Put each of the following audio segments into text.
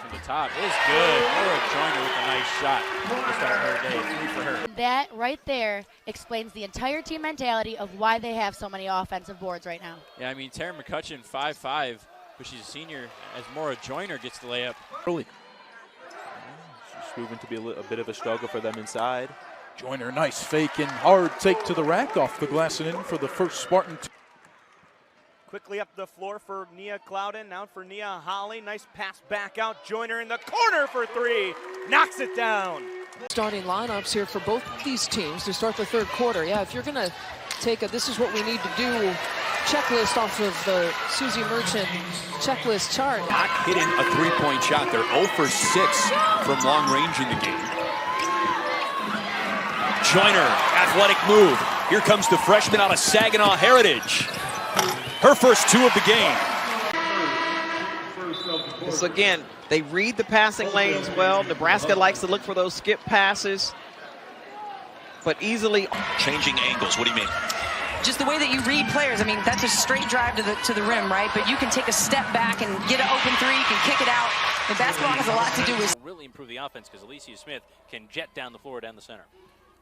from the top is good. Moira Joyner with a nice shot to start her day. 3 for her. That right there explains the entire team mentality of why they have so many offensive boards right now. Yeah, I mean, Tara McCutcheon, 5'5", but she's a senior, as Moira Joyner gets the layup. Early. She's proven to be a bit of a struggle for them inside. Joyner, nice fake and hard take to the rack, off the glass and in for the first Spartan. Quickly up the floor for Nia Clouden, now for Nia Holly. Nice pass back out. Joyner in the corner for 3. Knocks it down. Starting lineups here for both these teams to start the third quarter. Yeah, if you're going to take this is what we need to do checklist off of the Susie Merchant checklist chart. Not hitting a three-point shot. They're 0 for 6 from long range in the game. Joyner, athletic move. Here comes the freshman out of Saginaw Heritage. Her first 2 of the game. So again, they read the passing lanes well. Nebraska likes to look for those skip passes, but easily Changing angles, what do you mean? Just the way that you read players. I mean, that's a straight drive to the rim, right? But you can take a step back and get an open 3, you can kick it out. And basketball has a lot to do with Really improve the offense because Alicia Smith can jet down the floor down the center.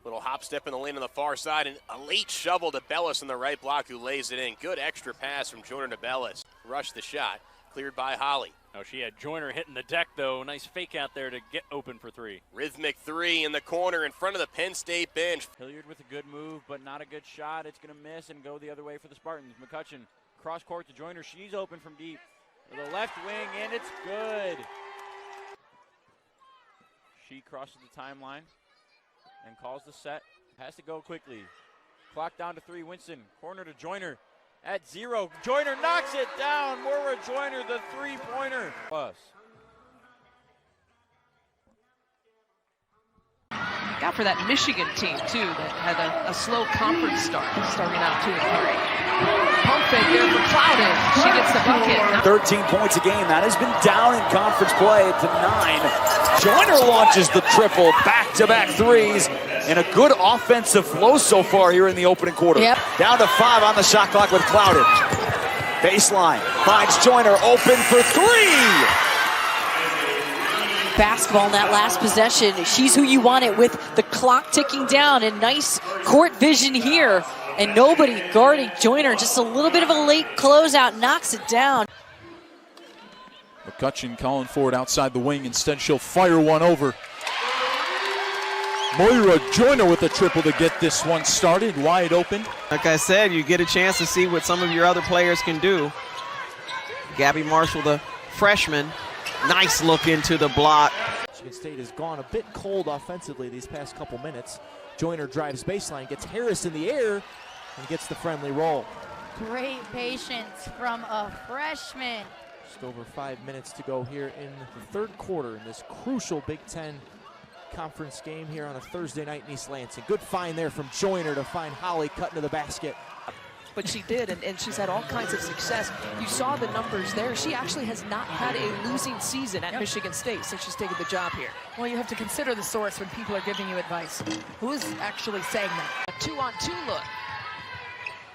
Little hop step in the lane on the far side, and a late shovel to Bellis in the right block, who lays it in. Good extra pass from Joyner to Bellis. Rushed the shot, cleared by Holly. Oh, she had Joyner hitting the deck, though. Nice fake out there to get open for 3. Rhythmic 3 in the corner in front of the Penn State bench. Hilliard with a good move, but not a good shot. It's going to miss and go the other way for the Spartans. McCutcheon cross court to Joyner. She's open from deep. The left wing, and it's good. She crosses the timeline and calls the set. Has to go quickly. Clock down to 3. Winston, corner to Joyner at 0. Joyner knocks it down. Moira Joyner, the 3-pointer. Got for that Michigan team, too, that had a slow conference start, starting out 2 and 3. Pump fake there for Clouden. She gets the bucket. 13 points a game. That has been down in conference play to 9. Joyner launches the triple. Back-to-back 3s. And a good offensive flow so far here in the opening quarter. Yep. Down to 5 on the shot clock with Clouden. Baseline. Finds Joyner open for 3. Basketball in that last possession. She's who you want it with the clock ticking down, and nice court vision here. And nobody guarding Joyner. Just a little bit of a late closeout, knocks it down. McCutcheon calling for it outside the wing. Instead, she'll fire one over. Moira Joyner with a triple to get this one started, wide open. like I said, you get a chance to see what some of your other players can do. Gabby Marshall, the freshman, nice look into the block. Michigan State has gone a bit cold offensively these past couple minutes. Joyner drives baseline, gets Harris in the air, and gets the friendly roll. Great patience from a freshman. Just over 5 minutes to go here in the third quarter in this crucial Big Ten conference game here on a Thursday night in East Lansing. Good find there from Joyner to find Holly cutting to the basket. But she did, and she's had all kinds of success. You saw the numbers there. She actually has not had a losing season at Michigan State since she's taken the job here. Well, you have to consider the source when people are giving you advice. Who is actually saying that? A 2-on-2 look.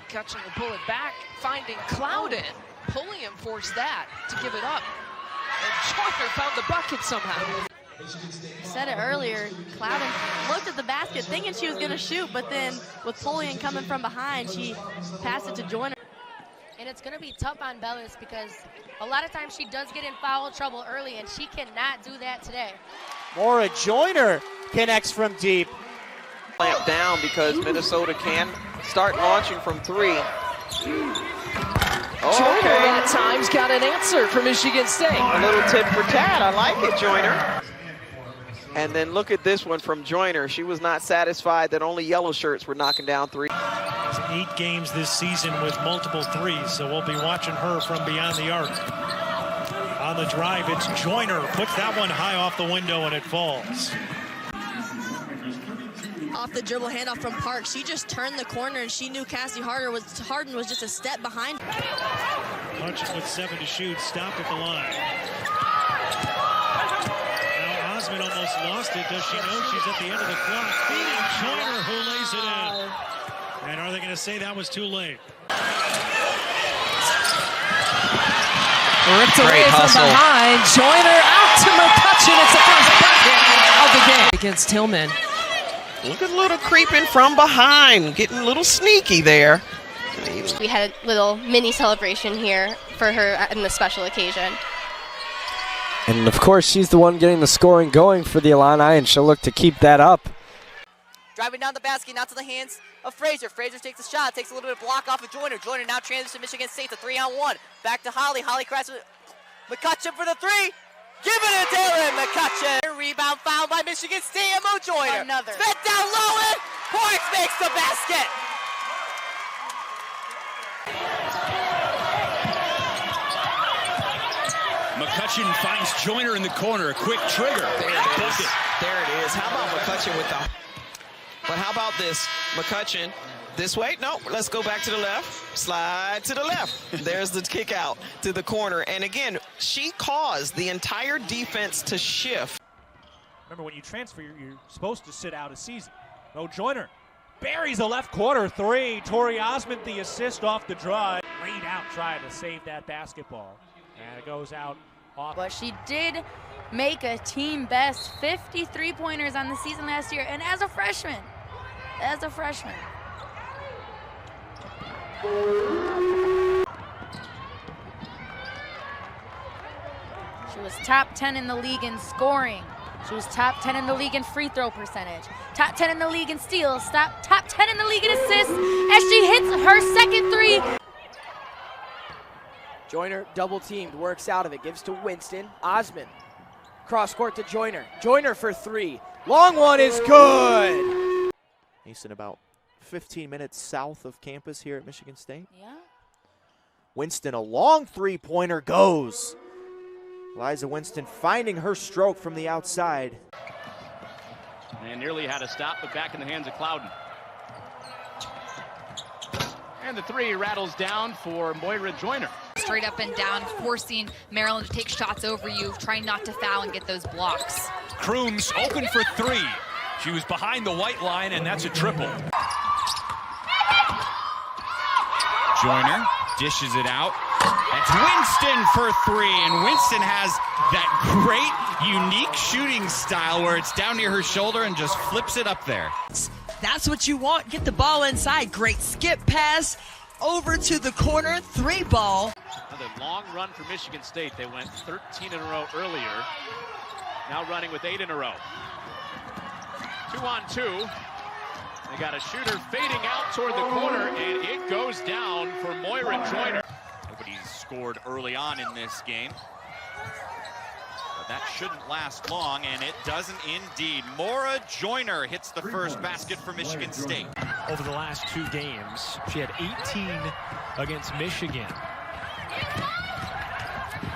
Catching will pull it back, finding Clouden. Pulliam forced that to give it up. And Joyner found the bucket somehow. I said it earlier, Clouden looked at the basket thinking she was going to shoot, but then with Pulliam coming from behind, she passed it to Joyner. And it's going to be tough on Bellis because a lot of times she does get in foul trouble early, and she cannot do that today. Moira Joyner connects from deep. Clamp down because Minnesota can start launching from 3. Joyner at times got an answer from Michigan State. A little tit for tat. I like it, Joyner. And then look at this one from Joyner. She was not satisfied that only yellow shirts were knocking down 3. It's 8 games this season with multiple 3s, so we'll be watching her from beyond the arc. On the drive, it's Joyner. Puts that one high off the window, and it falls. Off the dribble handoff from Park, she just turned the corner, and she knew Cassie Harden was just a step behind. Punches with 7 to shoot, stopped at the line. Now Osmond almost lost it. Does she know she's at the end of the clock? Joyner who lays it in. And are they going to say that was too late? Ripped away from behind. Joyner out. to McCutcheon. It's the first bucket of the game against Tillman. Look at little creeping from behind, getting a little sneaky there. We had a little mini celebration here for her in the special occasion. And of course, she's the one getting the scoring going for the Illini, and she'll look to keep that up. Driving down the basket, now to the hands of Frazier. Frazier takes a shot, takes a little bit of block off of Joyner. Joyner now transitions to Michigan State, to 3-on-1. Back to Holly. Holly crashes McCutcheon for the three. Giving it to Aaron McCutcheon. Rebound found by Michigan State and Mo Joyner. Another. Fed down low and Parks makes the basket. McCutcheon finds Joyner in the corner. A quick trigger. There it is. There it is. How about McCutcheon with the... But how about this? McCutcheon this way? No, let's go back to the left. Slide to the left. There's the kick out to the corner. And again, she caused the entire defense to shift. Remember, when you transfer, you're supposed to sit out a season. No, Joyner buries a left corner three. Tori Osmond the assist off the drive. Rained out trying to save that basketball. And it goes out off. But she did make a team best 53 pointers on the season last year, and as a freshman. She was top 10 in the league in scoring. She was top 10 in the league in free throw percentage. Top 10 in the league in steals. Top 10 in the league in assists as she hits her second three. Joyner double teamed, works out of it, gives to Winston. Osmond, cross court to Joyner. Joyner for three. Long one is good. Mason about 15 minutes south of campus here at Michigan State. Yeah. Winston, a long three-pointer goes. Liza Winston finding her stroke from the outside. And nearly had a stop, but back in the hands of Clouden. And the three rattles down for Moira Joyner. Straight up and down, forcing Maryland to take shots over you, trying not to foul and get those blocks. Crooms open for three. She was behind the white line, and that's a triple. Joyner dishes it out. That's Winston for three, and Winston has that great, unique shooting style where it's down near her shoulder and just flips it up there. That's what you want. Get the ball inside. Great skip pass over to the corner. Three ball. Another long run for Michigan State. They went 13 in a row earlier. Now running with 8 in a row. 2-on-2. They got a shooter fading out toward the corner, and it goes down for Moira Joyner. Nobody's scored early on in this game. But that shouldn't last long, and it doesn't indeed. Moira Joyner hits the first basket for Michigan State. Over the last 2 games, she had 18 against Michigan.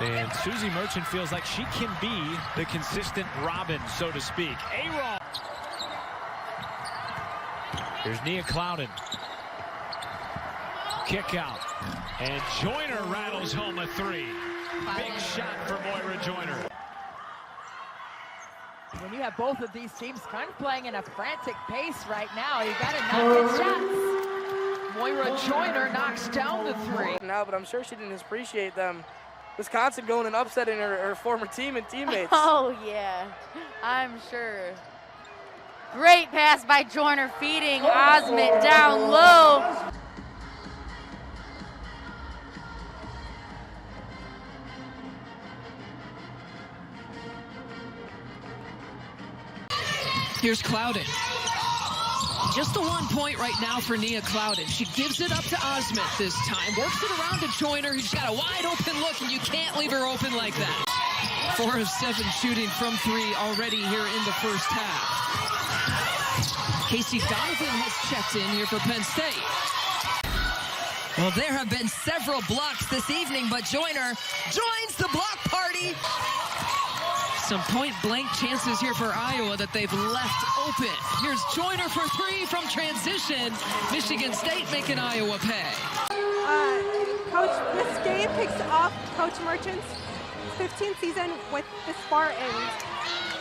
And Susie Merchant feels like she can be the consistent Robin, so to speak. A-Roll. Here's Nia Clouden. Kick out. And Joyner rattles home a three. Big shot for Moira Joyner. When you have both of these teams kind of playing in a frantic pace right now, you got to knock in shots. Moira Joyner knocks down the three. No, but I'm sure she didn't appreciate them. Wisconsin going and upsetting her former team and teammates. Oh, yeah, I'm sure. Great pass by Joyner, feeding Osmond down low. Here's Clouden. Just a 1 point right now for Nia Clouden. She gives it up to Osmond this time. Works it around to Joyner, who's got a wide open look, and you can't leave her open like that. 4 of 7 shooting from three already here in the first half. Casey Donovan has checked in here for Penn State. Well, there have been several blocks this evening, but Joyner joins the block party. Some point-blank chances here for Iowa that they've left open. Here's Joyner for three from transition. Michigan State making Iowa pay. Coach, this game kicks off Coach Merchant's 15th season with the Spartans.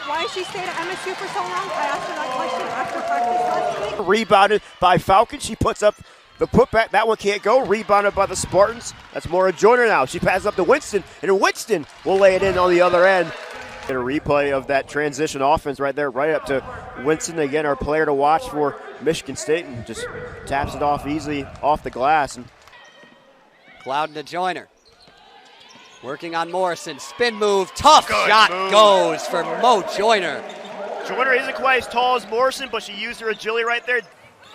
Why she stayed at MSU for so long? I asked her that question after practice last week. Rebounded by Falcon. She puts up the putback. That one can't go. Rebounded by the Spartans. That's Moira Joyner now. She passes up to Winston, and Winston will lay it in on the other end. Get a replay of that transition offense right there, right up to Winston. Again, our player to watch for Michigan State, and just taps it off easily off the glass. And Clouden to Joyner. Working on Morrison. Spin move. Tough shot goes for Mo Joyner. Joyner isn't quite as tall as Morrison, but she used her agility right there.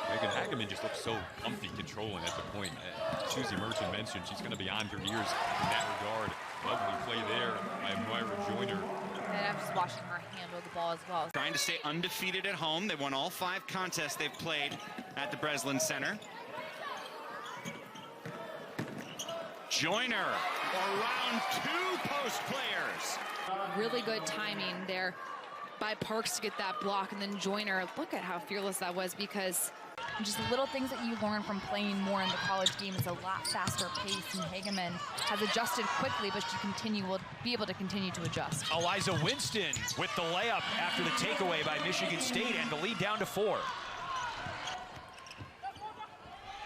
Megan Hageman just looks so comfy controlling at the point. Susie Merchant mentioned she's going to be on for years in that regard. Lovely play there by Moira Joyner. And I'm just watching her handle the ball as well. Trying to stay undefeated at home. They won all 5 contests they've played at the Breslin Center. Joyner around 2 post players. Really good timing there by Parks to get that block, and then Joyner, look at how fearless that was, because just little things that you learn from playing more in the college game. It's a lot faster pace, and Hageman has adjusted quickly, but she will be able to continue to adjust. Eliza Winston with the layup after the takeaway by Michigan State, and the lead down to 4.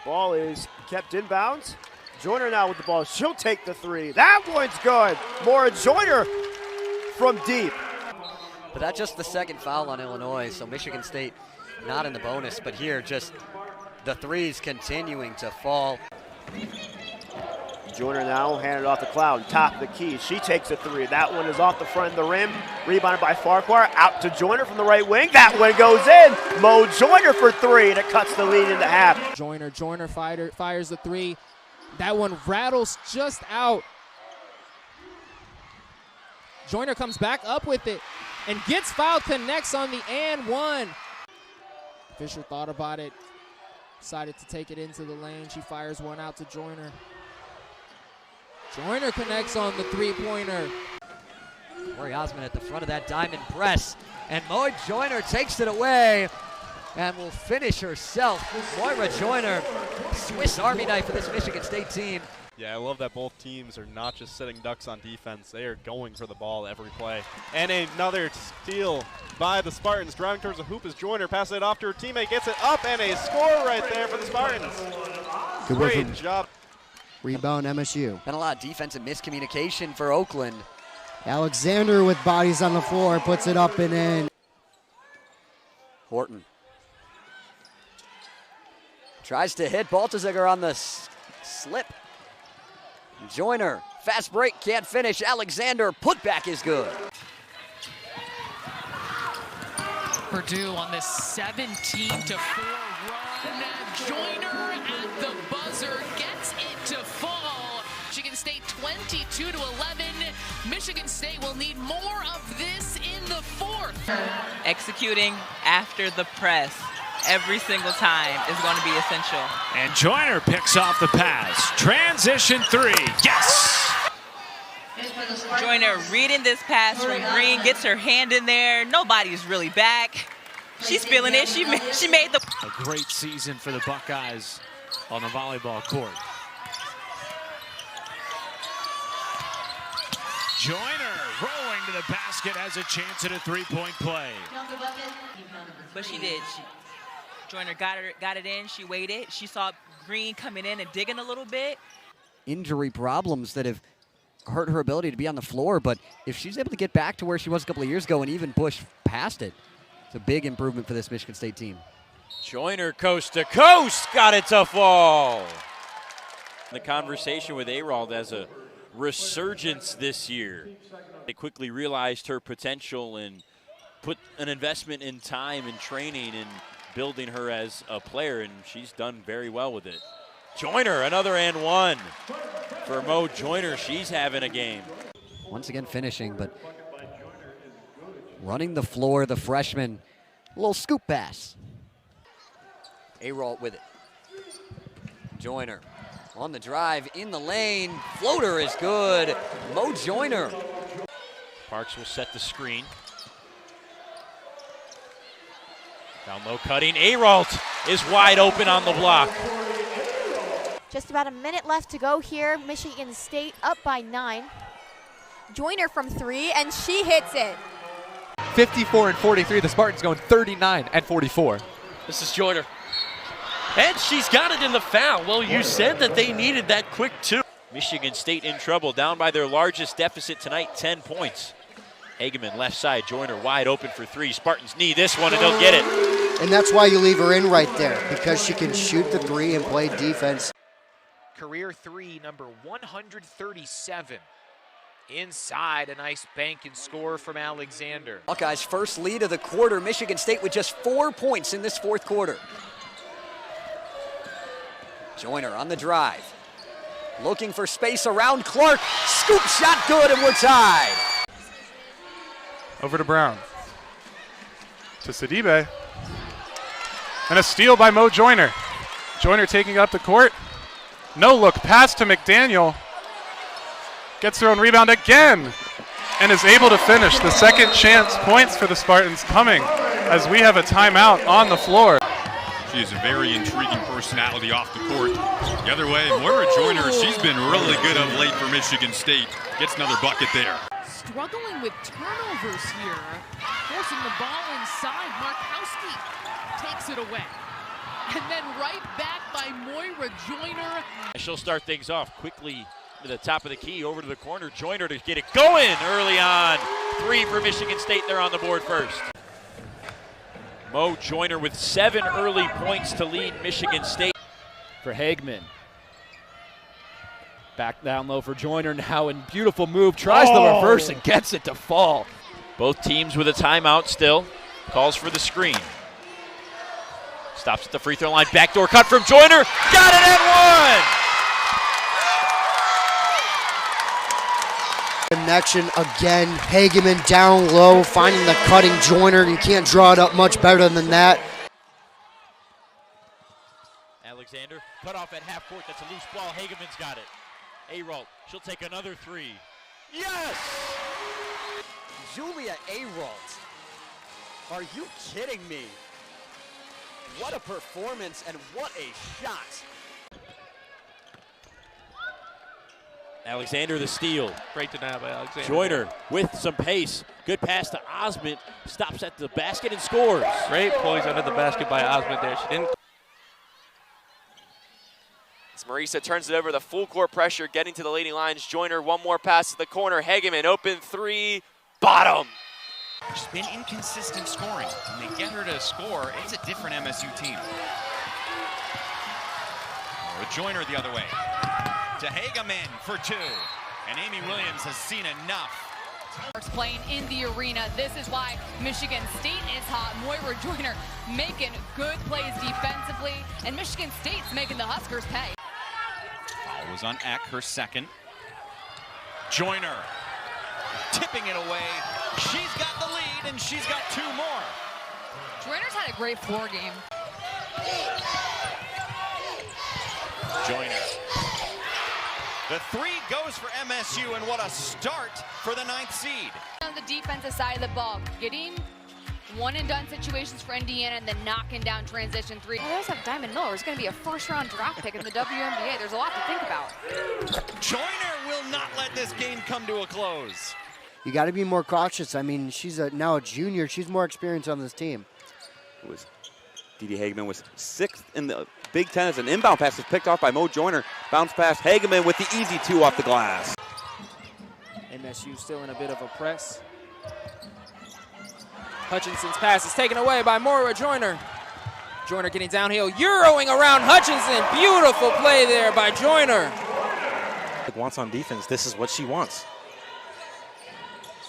ball is kept inbounds. Joyner now with the ball. She'll take the 3. That one's good. Moira Joyner from deep. But that's just the second foul on Illinois, so Michigan State not in the bonus, but here just the 3s continuing to fall. Joyner now handed off to Cloud, top of the key. She takes a 3. That one is off the front of the rim. Rebounded by Farquhar. Out to Joyner from the right wing. That one goes in. Mo Joyner for 3, and it cuts the lead into half. Joyner fires the 3. That one rattles just out. Joyner comes back up with it and gets fouled, connects on the and one. Fisher thought about it, decided to take it into the lane. She fires one out to Joyner. Joyner connects on the 3-pointer. Corey Osmond at the front of that diamond press, and Moira Joyner takes it away and will finish herself. Moira Joyner, Swiss Army knife for this Michigan State team. Yeah, I love that both teams are not just sitting ducks on defense. They are going for the ball every play. And another steal by the Spartans. Driving towards the hoop as Joyner passes it off to her teammate. Gets it up, and a score right there for the Spartans. Great job. Rebound MSU. Been a lot of defensive miscommunication for Oakland. Alexander with bodies on the floor puts it up and in. Horton tries to hit Baltazar on the slip. Joyner, fast break, can't finish. Alexander, putback is good. Purdue on this 17-4 run. Joyner at the buzzer gets it to fall. Michigan State 22-11. Michigan State will need more of this in the 4th. Executing after the press every single time is going to be essential. And Joyner picks off the pass. Transition 3. Yes! Joyner reading this pass from Green, gets her hand in there. Nobody's really back. She's feeling it. She made the... A great season for the Buckeyes on the volleyball court. Joyner rolling to the basket, has a chance at a 3-point play. But she did. Joyner got it in. She waited. She saw Green coming in and digging a little bit. Injury problems that have hurt her ability to be on the floor, but if she's able to get back to where she was a couple of years ago and even push past it, it's a big improvement for this Michigan State team. Joyner coast to coast, got it to fall. The conversation with Arald as a resurgence this year. They quickly realized her potential and put an investment in time and training and building her as a player, and she's done very well with it. Joyner, another and one for Mo Joyner. She's having a game. Once again finishing, but running the floor, the freshman. A little scoop pass. Aralt with it. Joyner on the drive, in the lane. Floater is good. Mo Joyner. Parks will set the screen. Down low cutting. Aralt is wide open on the block. Just about a minute left to go here. Michigan State up by 9. Joyner from 3, and she hits it. 54 and 43. The Spartans going 39 and 44. This is Joyner. And she's got it in the foul. Well, you said that they needed that quick 2. Michigan State in trouble, down by their largest deficit tonight, 10 points. Hageman left side, Joyner wide open for three. Spartans need this one and they'll get it. And that's why you leave her in right there, because she can shoot the three and play defense. Career three, number 137. Inside, a nice bank and score from Alexander. Buckeyes' first lead of the quarter. Michigan State with just 4 points in this fourth quarter. Joyner on the drive. Looking for space around Clark. Scoop shot good, and we're tied. Over to Brown. To Sidibe. And a steal by Mo Joyner. Joyner taking up the court. No look pass to McDaniel. Gets her own rebound again. And is able to finish. The second chance points for the Spartans coming as we have a timeout on the floor. She is a very intriguing personality off the court. The other way, Moira Joyner, she's been really good of late for Michigan State. Gets another bucket there. Struggling with turnovers here. Forcing the ball inside. Markowski takes it away. And then right back by Moira Joyner. She'll start things off quickly to the top of the key, over to the corner. Joyner to get it going early on. Three for Michigan State. They're on the board first. Mo Joyner with 7 early points to lead Michigan State. For Hageman. Back down low for Joyner now, and beautiful move. Tries the reverse and gets it to fall. Both teams with a timeout still. Calls for the screen. Stops at the free throw line. Backdoor cut from Joyner. Got it at one! Connection again. Hageman down low, finding the cutting Joyner. You can't draw it up much better than that. Alexander cut off at half court. That's a loose ball. Hageman's got it. Aralt, she'll take another three. Yes! Julia Aralt. Are you kidding me? What a performance and what a shot. Alexander the steal. Great denial by Alexander. Joyner with some pace. Good pass to Osment. Stops at the basket and scores. Great poise under the basket by Osment there. She didn't. As Marisa turns it over, the full court pressure, getting to the leading lines. Joyner, one more pass to the corner. Hageman, open three, bottom. She's been inconsistent scoring. When they get her to score, it's a different MSU team. Moira Joyner the other way. To Hageman for two. And Amy Williams has seen enough. Playing in the arena. This is why Michigan State is hot. Moira Joyner making good plays defensively, and Michigan State's making the Huskers pay. Foul was on Eck, her second. Joyner tipping it away. She's got the lead, and she's got 2 more. Joyner's had a great floor game. Joyner. The three goes for MSU, and what a start for the 9th seed. On the defensive side of the ball, getting one-and-done situations for Indiana and then knocking down transition three. They also have Diamond Miller, who's going to be a first-round draft pick in the WNBA. There's a lot to think about. Joyner will not let this game come to a close. You got to be more cautious. I mean, she's now a junior. She's more experienced on this team. Didi Hageman was 6th in the Big Ten as an inbound pass is picked off by Mo Joyner. Bounce pass, Hageman with the easy 2 off the glass. MSU still in a bit of a press. Hutchinson's pass is taken away by Moira Joyner. Joyner getting downhill, Euroing around Hutchinson. Beautiful play there by Joyner. Wants on defense, this is what she wants.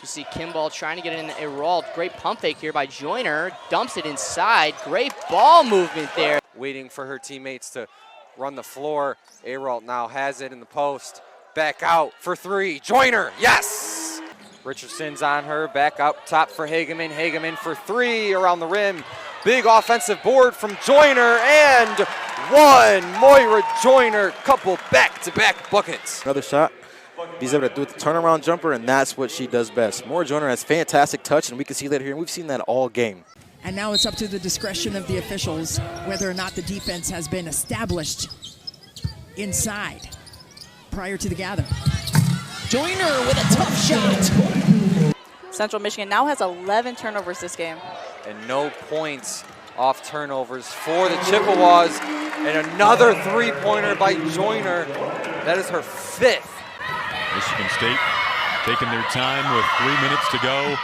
You see Kimball trying to get in a roll. Great pump fake here by Joyner. Dumps it inside. Great ball movement there. Waiting for her teammates to run the floor. Aralt now has it in the post. Back out for three. Joyner, yes! Richardson's on her. Back up top for Hageman. Hageman for three around the rim. Big offensive board from Joyner and one. Moira Joyner, couple back-to-back buckets. Another shot. He's able to do the turnaround jumper, and that's what she does best. Moira Joyner has fantastic touch, and we can see that here, and we've seen that all game. And now it's up to the discretion of the officials whether or not the defense has been established inside prior to the gather. Joyner with a tough shot. Central Michigan now has 11 turnovers this game. And no points off turnovers for the Chippewas. And another three-pointer by Joyner. That is her 5th. Michigan State taking their time with 3 minutes to go.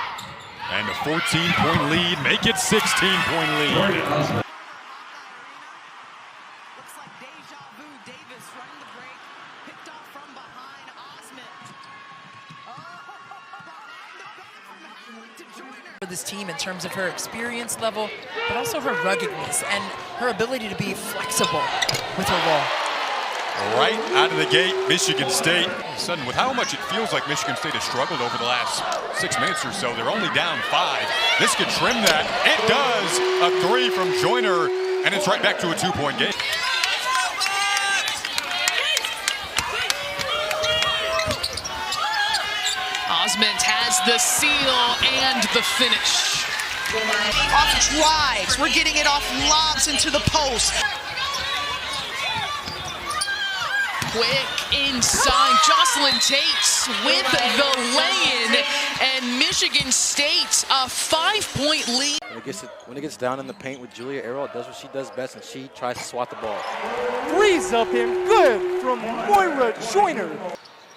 And a 14-point lead, make it 16-point lead. For this team in terms of her experience level, but also her ruggedness and her ability to be flexible with her ball. Right out of the gate, Michigan State. Sudden, with how much it feels like Michigan State has struggled over the last 6 minutes or so, they're only down 5. This could trim that. It does. A 3 from Joyner, and it's right back to a 2-point game. Osment has the seal and the finish. Off drives, we're getting it off lobs into the post. Quick inside, Jocelyn Tates with the lay-in, and Michigan State a 5-point lead. When it gets down in the paint with Julia Arrow, does what she does best, and she tries to swat the ball. Three's up and good from Moira Joyner.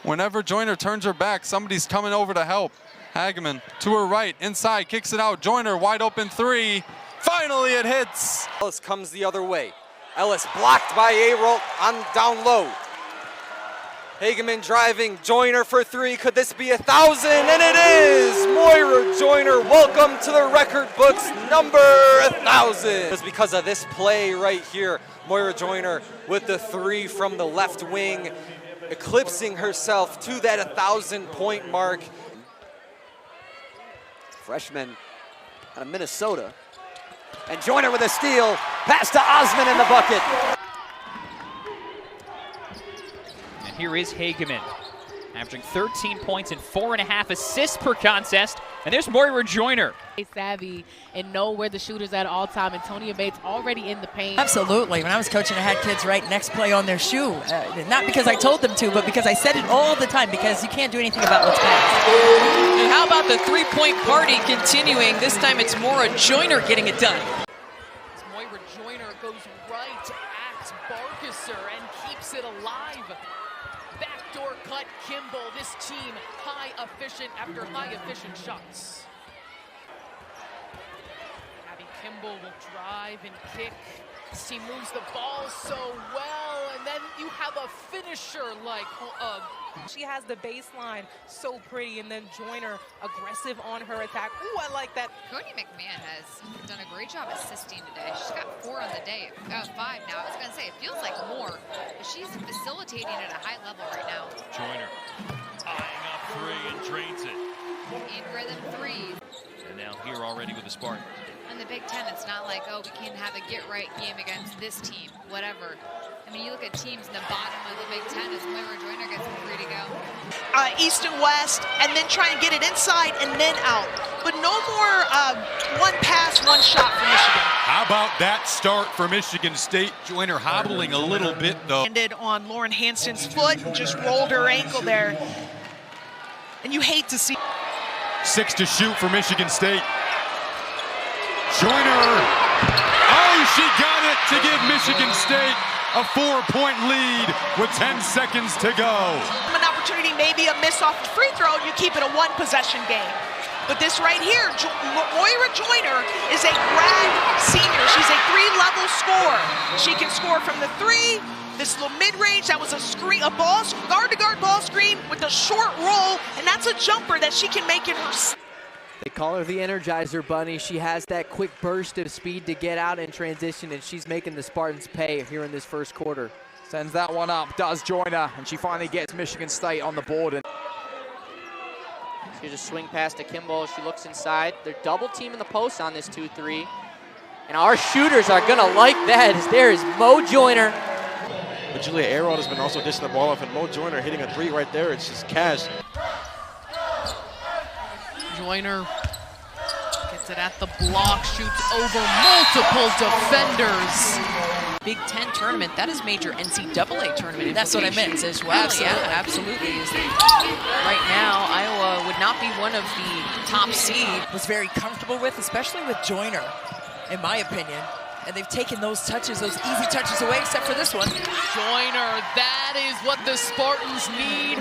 Whenever Joyner turns her back, somebody's coming over to help. Hageman to her right, inside, kicks it out. Joyner, wide open 3. Finally it hits. Ellis comes the other way. Ellis blocked by Arrow on down low. Hageman driving, Joyner for 3. Could this be 1,000? And it is! Moira Joyner, welcome to the record books, number 1,000. It's because of this play right here. Moira Joyner with the 3 from the left wing, eclipsing herself to that 1,000-point mark. Freshman out of Minnesota. And Joyner with a steal. Pass to Osman in the bucket. And here is Hageman, averaging 13 points and 4.5 assists per contest. And there's Moira Joyner. Savvy and know where the shooter's at all time. Antonia Bates already in the paint. Absolutely. When I was coaching, I had kids write next play on their shoe. Not because I told them to, but because I said it all the time, because you can't do anything about what's past. And how about the three-point party continuing? This time it's Moira Joyner getting it done. Moira Joyner goes right at Barkesser and keeps it alive. Backdoor cut Kimball. This team high efficient after high efficient shots. Kimball will drive and kick. This team moves the ball so well, and then you have a finisher like she has the baseline so pretty, and then Joyner aggressive on her attack. Ooh, I like that. Cody McMahon has done a great job assisting today. She's got 4 on the day, 5 now. I was going to say, it feels like more, but she's facilitating at a high level right now. Joyner tying up 3 and drains it. In rhythm 3. And now here already with the Spartan. In the Big Ten, it's not like, oh, we can have a get-right game against this team, whatever. I mean, you look at teams in the bottom of the Big Ten as Moira Joyner gets them 3 to go. East and West, and then try and get it inside and then out. But no more one pass, one shot for Michigan. How about that start for Michigan State? Joyner hobbling a little bit, though. Landed on Lauren Hanson's foot and just rolled her ankle there. And you hate to see. 6 to shoot for Michigan State. Joyner, oh, she got it to give Michigan State a 4-point lead with 10 seconds to go. An opportunity, maybe a miss off the free throw, and you keep it a 1-possession game. But this right here, Moira Joyner is a grad senior. She's a 3-level scorer. She can score from the 3, this little mid-range, that was a screen, a ball, guard-to-guard ball screen with a short roll, and that's a jumper that she can make in her. They call her the Energizer Bunny. She has that quick burst of speed to get out in transition, and she's making the Spartans pay here in this first quarter. Sends that one up, does Joyner, and she finally gets Michigan State on the board. She just swing pass to Kimball. She looks inside. They're double teaming the post on this 2-3. And our shooters are going to like that, as there is Mo Joyner. But Julia Arrow has been also dishing the ball off, and Mo Joyner hitting a 3 right there. It's just cash. Joyner gets it at the block, shoots over multiple defenders. Big Ten tournament, that is major NCAA tournament. That's what I meant as well. Yeah, absolutely. Right now, Iowa would not be one of the top seed. Was very comfortable with, especially with Joyner, in my opinion. And they've taken those touches, those easy touches away, except for this one. Joyner, that is what the Spartans need.